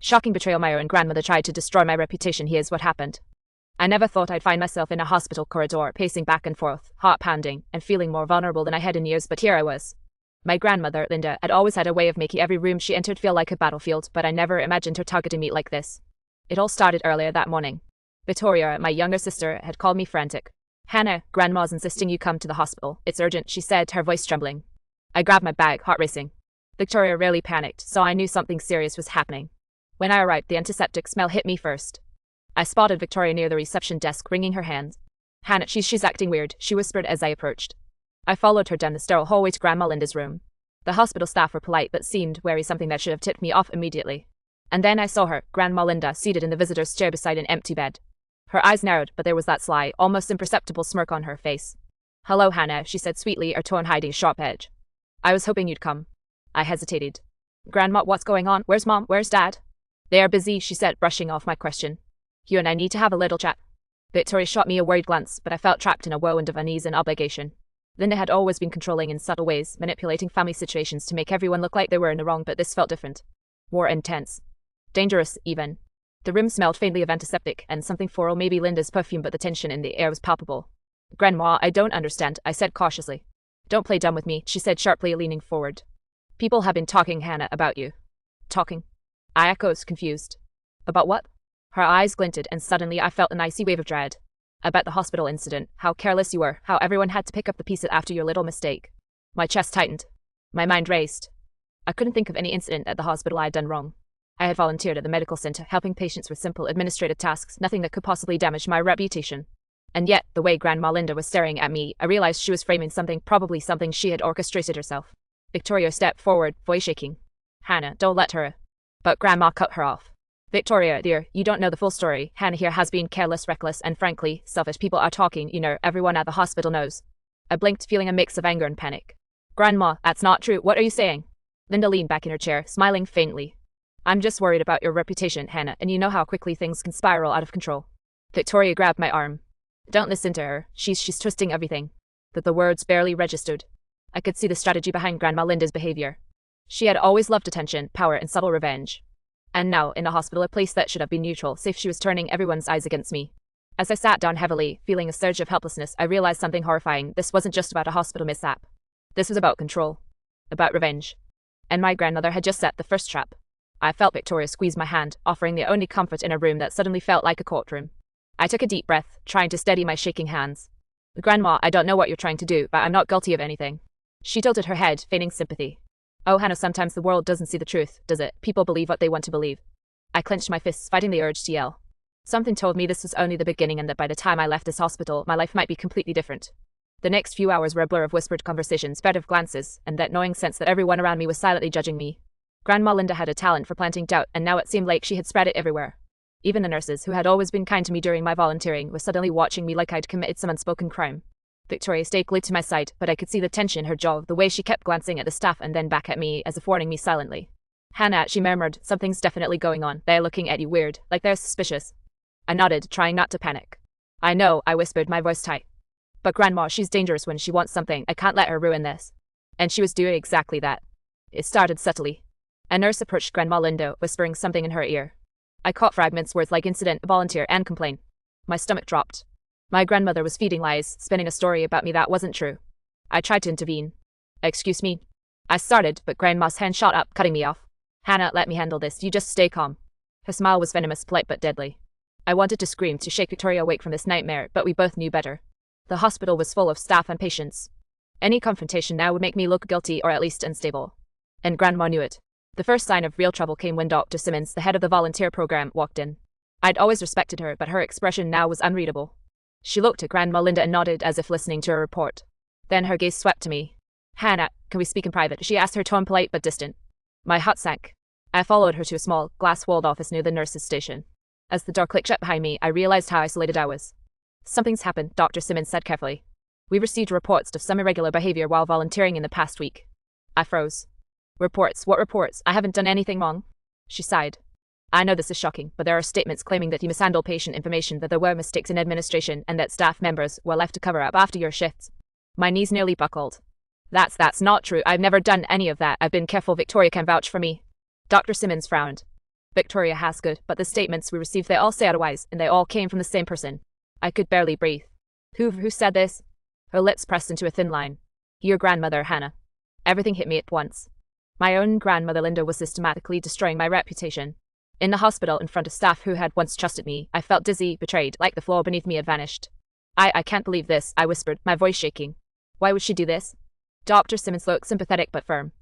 Shocking betrayal. My own grandmother tried to destroy my reputation. Here's what happened. I never thought I'd find myself in a hospital corridor, pacing back and forth, heart pounding, and feeling more vulnerable than I had in years, but here I was. My grandmother, Linda, had always had a way of making every room she entered feel like a battlefield, but I never imagined her targeting me like this. It all started earlier that morning. Victoria, my younger sister, had called me frantic. "Hannah, Grandma's insisting you come to the hospital. It's urgent," she said, her voice trembling. I grabbed my bag, heart racing. Victoria rarely panicked, so I knew something serious was happening. When I arrived, the antiseptic smell hit me first. I spotted Victoria near the reception desk, wringing her hands. "Hannah, she's acting weird," she whispered as I approached. I followed her down the sterile hallway to Grandma Linda's room. The hospital staff were polite but seemed wary, something that should have tipped me off immediately. And then I saw her, Grandma Linda, seated in the visitor's chair beside an empty bed. Her eyes narrowed, but there was that sly, almost imperceptible smirk on her face. "Hello, Hannah," she said sweetly, her tone hiding a sharp edge. "I was hoping you'd come." I hesitated. "Grandma, what's going on? Where's Mom? Where's Dad?" "They are busy," she said, brushing off my question. "You and I need to have a little chat." Victoria shot me a worried glance, but I felt trapped in a whirlwind of unease and obligation. Linda had always been controlling in subtle ways, manipulating family situations to make everyone look like they were in the wrong, but this felt different. More intense. Dangerous, even. The room smelled faintly of antiseptic, and something floral, maybe Linda's perfume, but the tension in the air was palpable. "Grandma, I don't understand," I said cautiously. "Don't play dumb with me," she said sharply, leaning forward. "People have been talking, Hannah, about you." "Talking?" I echoed, confused. "About what?" Her eyes glinted, and suddenly I felt an icy wave of dread. About the hospital incident, how careless you were, how everyone had to pick up the pieces after your little mistake. My chest tightened. My mind raced. I couldn't think of any incident at the hospital I had done wrong. I had volunteered at the medical center, helping patients with simple administrative tasks, nothing that could possibly damage my reputation. And yet, the way Grandma Linda was staring at me, I realized she was framing something, probably something she had orchestrated herself. Victoria stepped forward, voice shaking. "Hannah, don't let her." But Grandma cut her off. "Victoria, dear, you don't know the full story. Hannah here has been careless, reckless, and frankly, selfish. People are talking, you know, everyone at the hospital knows." I blinked, feeling a mix of anger and panic. "Grandma, that's not true. What are you saying?" Linda leaned back in her chair, smiling faintly. "I'm just worried about your reputation, Hannah, and you know how quickly things can spiral out of control." Victoria grabbed my arm. "Don't listen to her. She's twisting everything." But the words barely registered. I could see the strategy behind Grandma Linda's behavior. She had always loved attention, power, and subtle revenge. And now, in a hospital, a place that should have been neutral, safe, she was turning everyone's eyes against me. As I sat down heavily, feeling a surge of helplessness, I realized something horrifying. This wasn't just about a hospital mishap. This was about control. About revenge. And my grandmother had just set the first trap. I felt Victoria squeeze my hand, offering the only comfort in a room that suddenly felt like a courtroom. I took a deep breath, trying to steady my shaking hands. "Grandma, I don't know what you're trying to do, but I'm not guilty of anything." She tilted her head, feigning sympathy. "Oh, Hannah, sometimes the world doesn't see the truth, does it? People believe what they want to believe." I clenched my fists, fighting the urge to yell. Something told me this was only the beginning and that by the time I left this hospital, my life might be completely different. The next few hours were a blur of whispered conversations, furtive glances, and that gnawing sense that everyone around me was silently judging me. Grandma Linda had a talent for planting doubt, and now it seemed like she had spread it everywhere. Even the nurses, who had always been kind to me during my volunteering, were suddenly watching me like I'd committed some unspoken crime. Victoria stayed glued to my side, but I could see the tension in her jaw, the way she kept glancing at the staff and then back at me, as if warning me silently. "Hannah," she murmured, "something's definitely going on. They're looking at you weird, like they're suspicious." I nodded, trying not to panic. "I know," I whispered, my voice tight. "But Grandma, she's dangerous when she wants something. I can't let her ruin this." And she was doing exactly that. It started subtly. A nurse approached Grandma Linda, whispering something in her ear. I caught fragments, words like incident, volunteer, and complaint. My stomach dropped. My grandmother was feeding lies, spinning a story about me that wasn't true. I tried to intervene. "Excuse me." I started, but Grandma's hand shot up, cutting me off. "Hannah, let me handle this. You just stay calm." Her smile was venomous, polite but deadly. I wanted to scream, to shake Victoria awake from this nightmare, but we both knew better. The hospital was full of staff and patients. Any confrontation now would make me look guilty or at least unstable. And Grandma knew it. The first sign of real trouble came when Dr. Simmons, the head of the volunteer program, walked in. I'd always respected her, but her expression now was unreadable. She looked at Grandma Linda and nodded as if listening to a report. Then her gaze swept to me. "Hannah, can we speak in private?" she asked, her tone polite but distant. My heart sank. I followed her to a small, glass-walled office near the nurse's station. As the door clicked shut behind me, I realized how isolated I was. "Something's happened," Dr. Simmons said carefully. "We received reports of some irregular behavior while volunteering in the past week." I froze. "Reports? What reports? I haven't done anything wrong." She sighed. "I know this is shocking, but there are statements claiming that you mishandled patient information, that there were mistakes in administration, and that staff members were left to cover up after your shifts." My knees nearly buckled. That's not true. I've never done any of that. I've been careful. Victoria can vouch for me." Dr. Simmons frowned. Victoria Hasgood, but the statements we received, they all say otherwise, and they all came from the same person. I could barely breathe. Who said this? Her lips pressed into a thin line. Your grandmother, Hannah. Everything hit me at once. My own grandmother Linda was systematically destroying my reputation. In the hospital, in front of staff who had once trusted me, I felt dizzy, betrayed, like the floor beneath me had vanished. I can't believe this, I whispered, my voice shaking. Why would she do this? Dr. Simmons looked sympathetic but firm.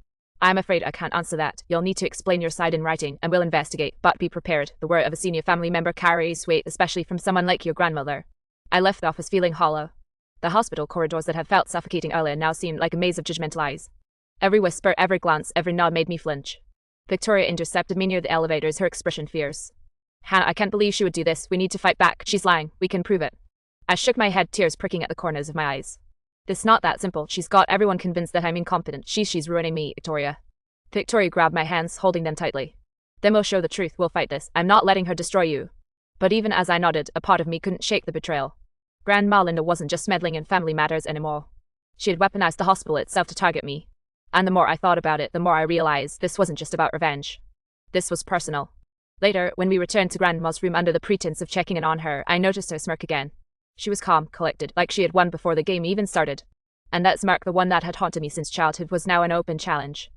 I'm afraid I can't answer that. You'll need to explain your side in writing, and we'll investigate, but be prepared. The word of a senior family member carries weight, especially from someone like your grandmother. I left the office feeling hollow. The hospital corridors that had felt suffocating earlier now seemed like a maze of judgmental eyes. Every whisper, every glance, every nod made me flinch. Victoria intercepted me near the elevators, her expression fierce. Hannah, I can't believe she would do this. We need to fight back. She's lying. We can prove it. I shook my head, tears pricking at the corners of my eyes. It's not that simple. She's got everyone convinced that I'm incompetent. She's ruining me, Victoria. Victoria grabbed my hands, holding them tightly. Then we'll show the truth. We'll fight this. I'm not letting her destroy you. But even as I nodded, a part of me couldn't shake the betrayal. Grandma Linda wasn't just meddling in family matters anymore. She had weaponized the hospital itself to target me. And the more I thought about it, the more I realized this wasn't just about revenge. This was personal. Later, when we returned to Grandma's room under the pretense of checking in on her, I noticed her smirk again. She was calm, collected, like she had won before the game even started. And that smirk, the one that had haunted me since childhood, was now an open challenge.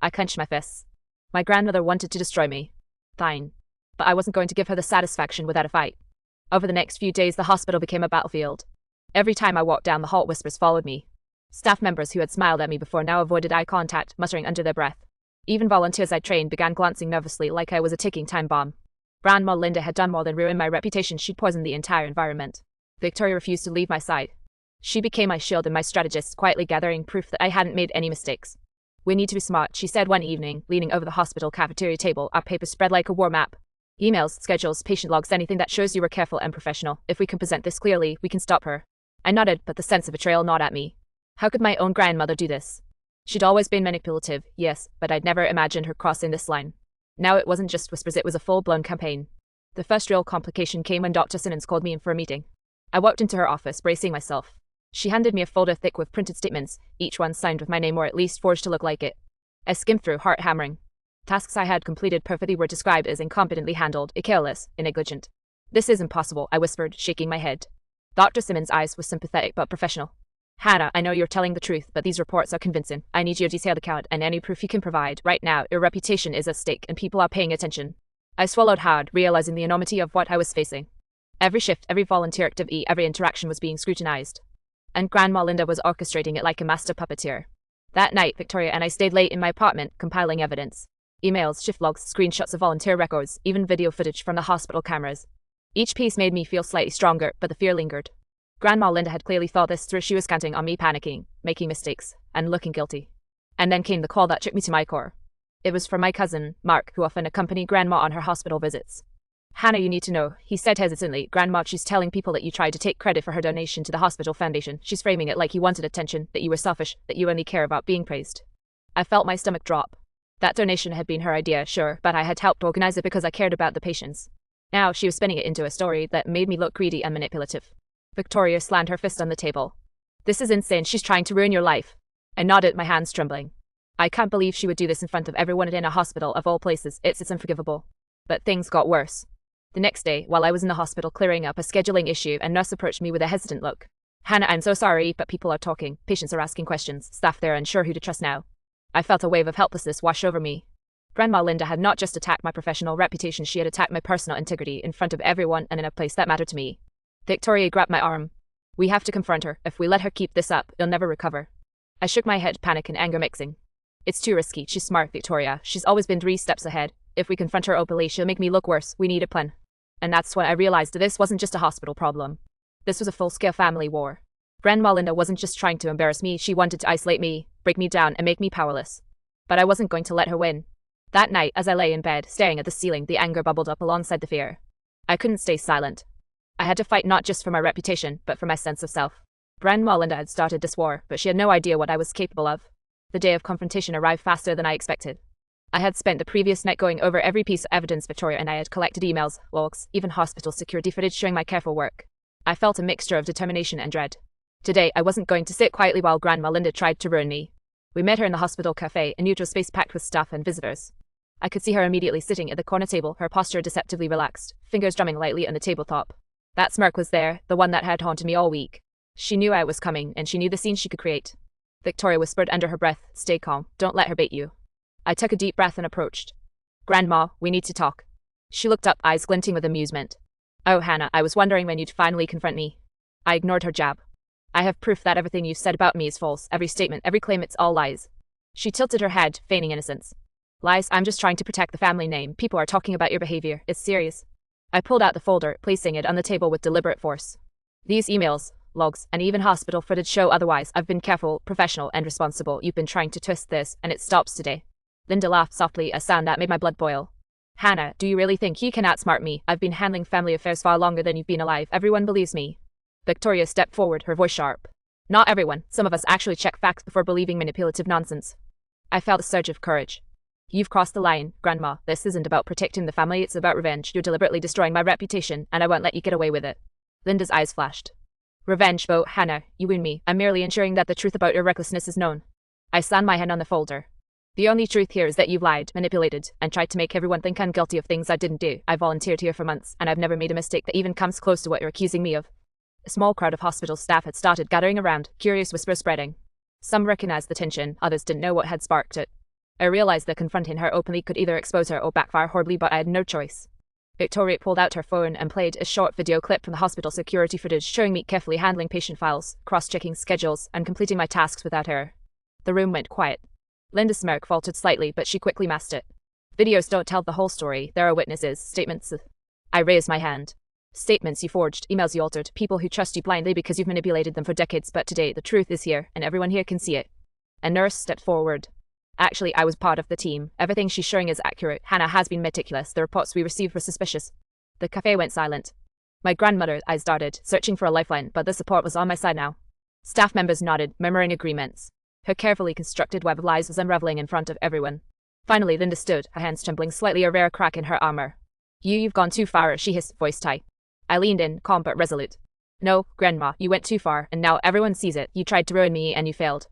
I clenched my fists. My grandmother wanted to destroy me. Fine. But I wasn't going to give her the satisfaction without a fight. Over the next few days, the hospital became a battlefield. Every time I walked down the hall, whispers followed me. Staff members who had smiled at me before now avoided eye contact, muttering under their breath. Even volunteers I trained began glancing nervously like I was a ticking time bomb. Grandma Linda had done more than ruin my reputation. She'd poisoned the entire environment. Victoria refused to leave my side. She became my shield and my strategist, quietly gathering proof that I hadn't made any mistakes. We need to be smart, she said one evening, leaning over the hospital cafeteria table, our papers spread like a war map. Emails, schedules, patient logs, anything that shows you were careful and professional. If we can present this clearly, we can stop her. I nodded, but the sense of betrayal gnawed at me. How could my own grandmother do this? She'd always been manipulative, yes, but I'd never imagined her crossing this line. Now it wasn't just whispers, it was a full-blown campaign. The first real complication came when Dr. Simmons called me in for a meeting. I walked into her office, bracing myself. She handed me a folder thick with printed statements, each one signed with my name or at least forged to look like it. I skimmed through, heart hammering. Tasks I had completed perfectly were described as incompetently handled, careless, negligent. This is impossible, I whispered, shaking my head. Dr. Simmons' eyes were sympathetic but professional. Hannah, I know you're telling the truth, but these reports are convincing. I need your detailed account and any proof you can provide. Right now, your reputation is at stake and people are paying attention. I swallowed hard, realizing the enormity of what I was facing. Every shift, every volunteer activity, every interaction was being scrutinized. And Grandma Linda was orchestrating it like a master puppeteer. That night, Victoria and I stayed late in my apartment, compiling evidence. Emails, shift logs, screenshots of volunteer records, even video footage from the hospital cameras. Each piece made me feel slightly stronger, but the fear lingered. Grandma Linda had clearly thought this through. She was counting on me panicking, making mistakes, and looking guilty. And then came the call that shook me to my core. It was from my cousin, Mark, who often accompanied Grandma on her hospital visits. Hannah, you need to know, he said hesitantly. Grandma, she's telling people that you tried to take credit for her donation to the hospital foundation. She's framing it like you wanted attention, that you were selfish, that you only care about being praised. I felt my stomach drop. That donation had been her idea, sure, but I had helped organize it because I cared about the patients. Now she was spinning it into a story that made me look greedy and manipulative. Victoria slammed her fist on the table. This is insane. She's trying to ruin your life. I nodded, my hands trembling. I can't believe she would do this in front of everyone in a hospital of all places. It's unforgivable. But things got worse. The next day, while I was in the hospital clearing up a scheduling issue, a nurse approached me with a hesitant look. Hannah, I'm so sorry, but people are talking. Patients are asking questions. Staff there are unsure who to trust now. I felt a wave of helplessness wash over me. Grandma Linda had not just attacked my professional reputation, she had attacked my personal integrity in front of everyone and in a place that mattered to me. Victoria grabbed my arm. We have to confront her. If we let her keep this up, it'll never recover. I shook my head, panic and anger mixing. It's too risky. She's smart, Victoria. She's always been 3 steps ahead. If we confront her openly, she'll make me look worse. We need a plan. And that's when I realized that this wasn't just a hospital problem. This was a full-scale family war. Grandma Linda wasn't just trying to embarrass me, she wanted to isolate me, break me down, and make me powerless. But I wasn't going to let her win. That night, as I lay in bed, staring at the ceiling, the anger bubbled up alongside the fear. I couldn't stay silent. I had to fight not just for my reputation, but for my sense of self. Grandma Linda had started this war, but she had no idea what I was capable of. The day of confrontation arrived faster than I expected. I had spent the previous night going over every piece of evidence Victoria and I had collected, emails, logs, even hospital security footage showing my careful work. I felt a mixture of determination and dread. Today, I wasn't going to sit quietly while Grandma Linda tried to ruin me. We met her in the hospital cafe, a neutral space packed with staff and visitors. I could see her immediately sitting at the corner table, her posture deceptively relaxed, fingers drumming lightly on the tabletop. That smirk was there, the one that had haunted me all week. She knew I was coming, and she knew the scene she could create. Victoria whispered under her breath, "Stay calm, don't let her bait you." I took a deep breath and approached. "Grandma, we need to talk." She looked up, eyes glinting with amusement. "Oh, Hannah, I was wondering when you'd finally confront me." I ignored her jab. "I have proof that everything you said about me is false, every statement, every claim, it's all lies." She tilted her head, feigning innocence. "Lies? I'm just trying to protect the family name. People are talking about your behavior. It's serious." I pulled out the folder, placing it on the table with deliberate force. "These emails, logs, and even hospital footage show otherwise. I've been careful, professional, and responsible. You've been trying to twist this, and it stops today." Linda laughed softly, a sound that made my blood boil. "Hannah, do you really think you can outsmart me? I've been handling family affairs far longer than you've been alive. Everyone believes me." Victoria stepped forward, her voice sharp. "Not everyone. Some of us actually check facts before believing manipulative nonsense." I felt a surge of courage. "You've crossed the line, Grandma. This isn't about protecting the family, it's about revenge. You're deliberately destroying my reputation, and I won't let you get away with it." Linda's eyes flashed. "Revenge, Bo, Hannah, you wound me. I'm merely ensuring that the truth about your recklessness is known." I slammed my hand on the folder. "The only truth here is that you've lied, manipulated, and tried to make everyone think I'm guilty of things I didn't do. I volunteered here for months, and I've never made a mistake that even comes close to what you're accusing me of." A small crowd of hospital staff had started gathering around, curious whispers spreading. Some recognized the tension, others didn't know what had sparked it. I realized that confronting her openly could either expose her or backfire horribly, but I had no choice. Victoria pulled out her phone and played a short video clip from the hospital security footage showing me carefully handling patient files, cross-checking schedules, and completing my tasks without error. The room went quiet. Linda's smirk faltered slightly, but she quickly masked it. "Videos don't tell the whole story. There are witnesses, statements." I raised my hand. "Statements you forged, emails you altered, people who trust you blindly because you've manipulated them for decades, but today the truth is here, and everyone here can see it." A nurse stepped forward. "Actually, I was part of the team. Everything she's showing is accurate. Hannah has been meticulous. The reports we received were suspicious." The cafe went silent. My grandmother's eyes darted, searching for a lifeline, but the support was on my side now. Staff members nodded, murmuring agreements. Her carefully constructed web of lies was unraveling in front of everyone. Finally, Linda stood, her hands trembling slightly, a rare crack in her armor. You've gone too far," she hissed, voice tight. I leaned in, calm but resolute. "No, Grandma, you went too far, and now everyone sees it. You tried to ruin me, and you failed."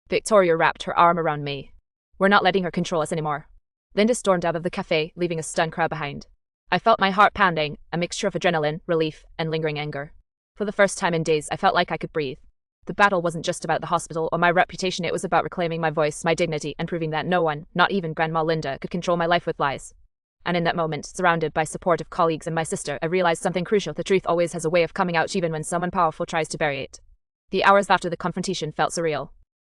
Victoria wrapped her arm around me. "We're not letting her control us anymore." Linda stormed out of the cafe, leaving a stunned crowd behind. I felt my heart pounding, a mixture of adrenaline, relief, and lingering anger. For the first time in days, I felt like I could breathe. The battle wasn't just about the hospital or my reputation, it was about reclaiming my voice, my dignity, and proving that no one, not even Grandma Linda, could control my life with lies. And in that moment, surrounded by supportive colleagues and my sister, I realized something crucial: the truth always has a way of coming out even when someone powerful tries to bury it. The hours after the confrontation felt surreal.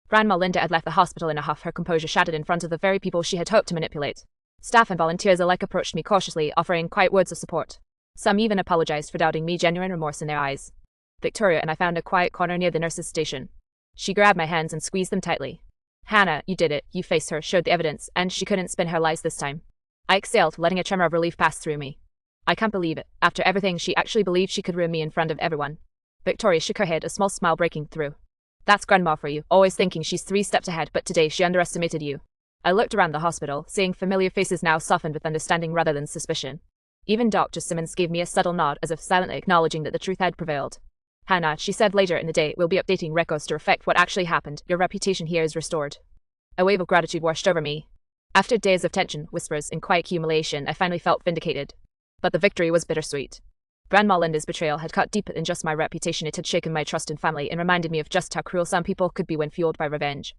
Grandma Linda had left the hospital in a huff, her composure shattered in front of the very people she had hoped to manipulate. Staff and volunteers alike approached me cautiously, offering quiet words of support. Some even apologized for doubting me, genuine remorse in their eyes. Victoria and I found a quiet corner near the nurse's station. She grabbed my hands and squeezed them tightly. "Hannah, you did it. You faced her, showed the evidence, and she couldn't spin her lies this time." I exhaled, letting a tremor of relief pass through me. "I can't believe it. After everything, she actually believed she could ruin me in front of everyone." Victoria shook her head, a small smile breaking through. "That's Grandma for you, always thinking she's 3 steps ahead, but today she underestimated you." I looked around the hospital, seeing familiar faces now softened with understanding rather than suspicion. Even Dr. Simmons gave me a subtle nod, as if silently acknowledging that the truth had prevailed. "Hannah," she said later in the day, "we'll be updating records to reflect what actually happened. Your reputation here is restored." A wave of gratitude washed over me. After days of tension, whispers, and quiet accumulation, I finally felt vindicated. But the victory was bittersweet. Grandma Linda's betrayal had cut deeper than just my reputation. It had shaken my trust in family and reminded me of just how cruel some people could be when fueled by revenge.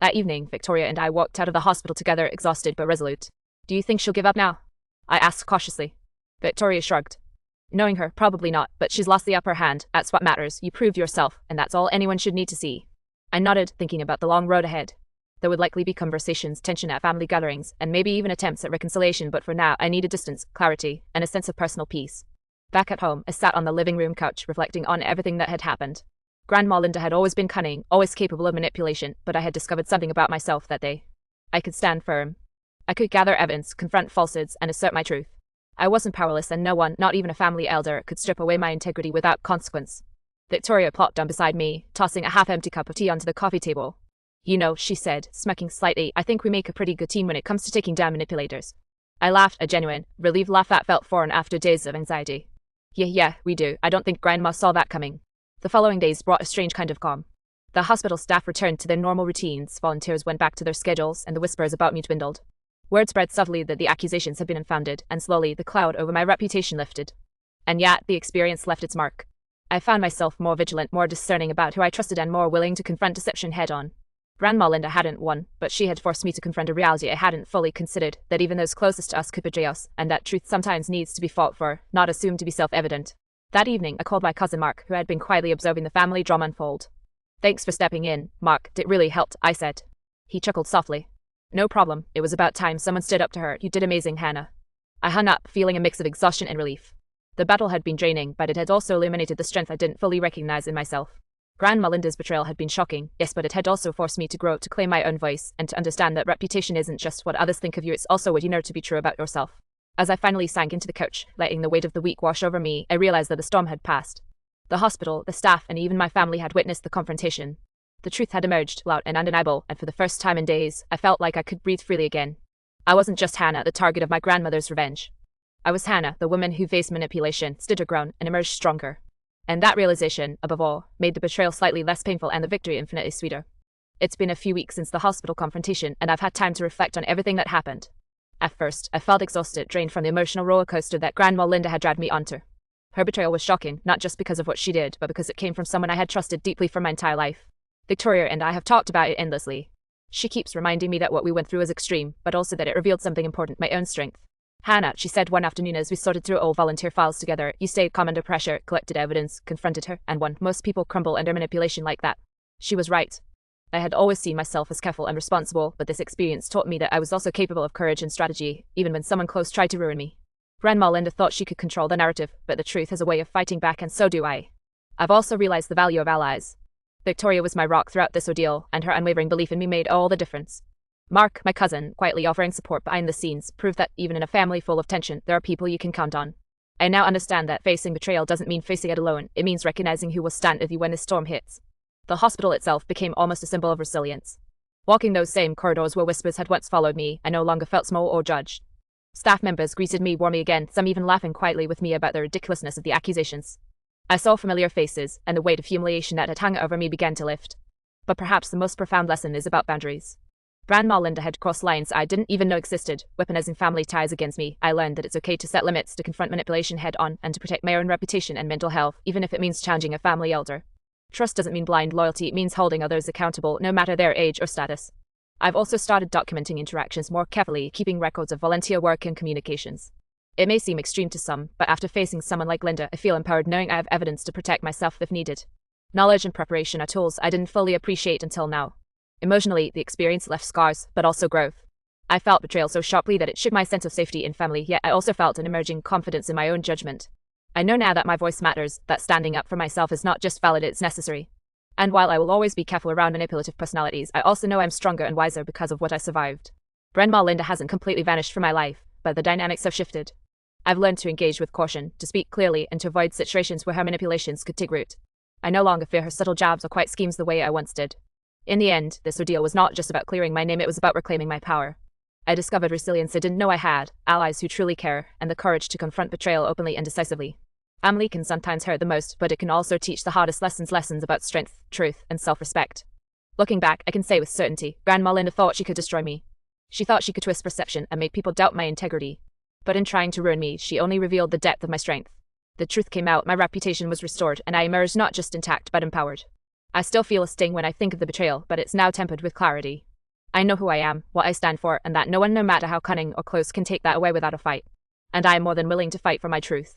That evening, Victoria and I walked out of the hospital together, exhausted but resolute. "Do you think she'll give up now?" I asked cautiously. Victoria shrugged. "Knowing her, probably not, but she's lost the upper hand. That's what matters. You proved yourself, and that's all anyone should need to see." I nodded, thinking about the long road ahead. There would likely be conversations, tension at family gatherings, and maybe even attempts at reconciliation, but for now I needed distance, clarity, and a sense of personal peace. Back at home, I sat on the living room couch, reflecting on everything that had happened. Grandma Linda had always been cunning, always capable of manipulation, but I had discovered something about myself that day. I could stand firm. I could gather evidence, confront falsehoods, and assert my truth. I wasn't powerless, and no one, not even a family elder, could strip away my integrity without consequence. Victoria plopped down beside me, tossing a half-empty cup of tea onto the coffee table. "You know," she said, smirking slightly, "I think we make a pretty good team when it comes to taking down manipulators." I laughed, a genuine, relieved laugh that felt foreign after days of anxiety. Yeah, we do. I don't think Grandma saw that coming." The following days brought a strange kind of calm. The hospital staff returned to their normal routines, volunteers went back to their schedules, and the whispers about me dwindled. Word spread subtly that the accusations had been unfounded, and slowly the cloud over my reputation lifted. And yet, the experience left its mark. I found myself more vigilant, more discerning about who I trusted, and more willing to confront deception head-on. Grandma Linda hadn't won, but she had forced me to confront a reality I hadn't fully considered, that even those closest to us could betray us, and that truth sometimes needs to be fought for, not assumed to be self-evident. That evening, I called my cousin Mark, who had been quietly observing the family drama unfold. "Thanks for stepping in, Mark. It really helped," I said. He chuckled softly. "No problem. It was about time someone stood up to her. You did amazing, Hannah." I hung up, feeling a mix of exhaustion and relief. The battle had been draining, but it had also illuminated the strength I didn't fully recognize in myself. Grandma Linda's betrayal had been shocking, yes, but it had also forced me to grow, to claim my own voice, and to understand that reputation isn't just what others think of you, it's also what you know to be true about yourself. As I finally sank into the couch, letting the weight of the week wash over me, I realized that the storm had passed. The hospital, the staff, and even my family had witnessed the confrontation. The truth had emerged, loud and undeniable, and for the first time in days, I felt like I could breathe freely again. I wasn't just Hannah, the target of my grandmother's revenge. I was Hannah, the woman who faced manipulation, stood her ground, and emerged stronger. And that realization, above all, made the betrayal slightly less painful and the victory infinitely sweeter. It's been a few weeks since the hospital confrontation, and I've had time to reflect on everything that happened. At first, I felt exhausted, drained from the emotional roller coaster that Grandma Linda had dragged me onto. Her betrayal was shocking, not just because of what she did, but because it came from someone I had trusted deeply for my entire life. Victoria and I have talked about it endlessly. She keeps reminding me that what we went through was extreme, but also that it revealed something important, my own strength. "Hannah," she said one afternoon as we sorted through old volunteer files together, "you stayed calm under pressure, collected evidence, confronted her, and won. Most people crumble under manipulation like that." She was right. I had always seen myself as careful and responsible, but this experience taught me that I was also capable of courage and strategy, even when someone close tried to ruin me. Grandma Linda thought she could control the narrative, but the truth has a way of fighting back, and so do I. I've also realized the value of allies. Victoria was my rock throughout this ordeal, and her unwavering belief in me made all the difference. Mark, my cousin, quietly offering support behind the scenes, proved that even in a family full of tension, there are people you can count on. I now understand that facing betrayal doesn't mean facing it alone, it means recognizing who will stand with you when the storm hits. The hospital itself became almost a symbol of resilience. Walking those same corridors where whispers had once followed me, I no longer felt small or judged. Staff members greeted me warmly again, some even laughing quietly with me about the ridiculousness of the accusations. I saw familiar faces, and the weight of humiliation that had hung over me began to lift. But perhaps the most profound lesson is about boundaries. Grandma Linda had crossed lines I didn't even know existed, weaponizing family ties against me. I learned that it's okay to set limits, to confront manipulation head-on, and to protect my own reputation and mental health, even if it means challenging a family elder. Trust doesn't mean blind loyalty, it means holding others accountable, no matter their age or status. I've also started documenting interactions more carefully, keeping records of volunteer work and communications. It may seem extreme to some, but after facing someone like Linda, I feel empowered knowing I have evidence to protect myself if needed. Knowledge and preparation are tools I didn't fully appreciate until now. Emotionally, the experience left scars, but also growth. I felt betrayal so sharply that it shook my sense of safety in family, yet I also felt an emerging confidence in my own judgment. I know now that my voice matters, that standing up for myself is not just valid, it's necessary. And while I will always be careful around manipulative personalities, I also know I'm stronger and wiser because of what I survived. Grandma Linda hasn't completely vanished from my life, but the dynamics have shifted. I've learned to engage with caution, to speak clearly, and to avoid situations where her manipulations could take root. I no longer fear her subtle jabs or quiet schemes the way I once did. In the end, this ordeal was not just about clearing my name, it was about reclaiming my power. I discovered resilience I didn't know I had, allies who truly care, and the courage to confront betrayal openly and decisively. Family can sometimes hurt the most, but it can also teach the hardest lessons about strength, truth, and self-respect. Looking back, I can say with certainty, Grandma Linda thought she could destroy me. She thought she could twist perception and make people doubt my integrity. But in trying to ruin me, she only revealed the depth of my strength. The truth came out, my reputation was restored, and I emerged not just intact but empowered. I still feel a sting when I think of the betrayal, but it's now tempered with clarity. I know who I am, what I stand for, and that no one, no matter how cunning or close, can take that away without a fight. And I am more than willing to fight for my truth.